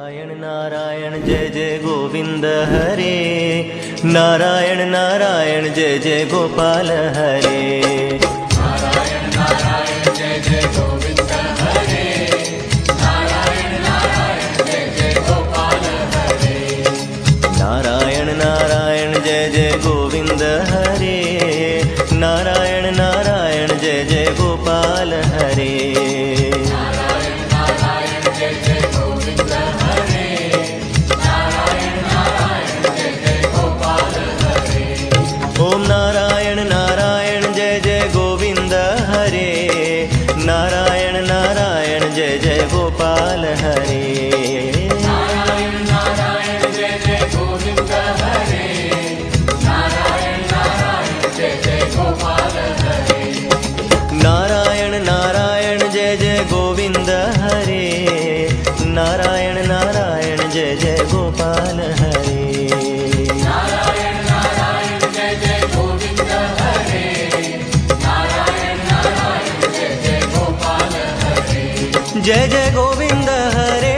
नारायण नारायण जय जय गोविंद हरे, नारायण नारायण जय जय गोपाल हरे। नारायण नारायण जय जय गोविंद हरे, नारायण नारायण जय जय गोपाल हरे। नारायण नारायण जय जय गोविंद हरे, नारायण नारायण जय जय गोपाल हरे। ओम नारायण नारायण जय जय गोविंद हरे, नारायण नारायण जय जय गोपाल हरे। नारायण नारायण जय जय गोविंद हरे, नारायण नारायण जय जय गोपाल हरे। नारायण नारायण जय जय गोविंद हरे, नारायण नारायण जय जय गोपाल हरे। जय जय गोविंद हरे,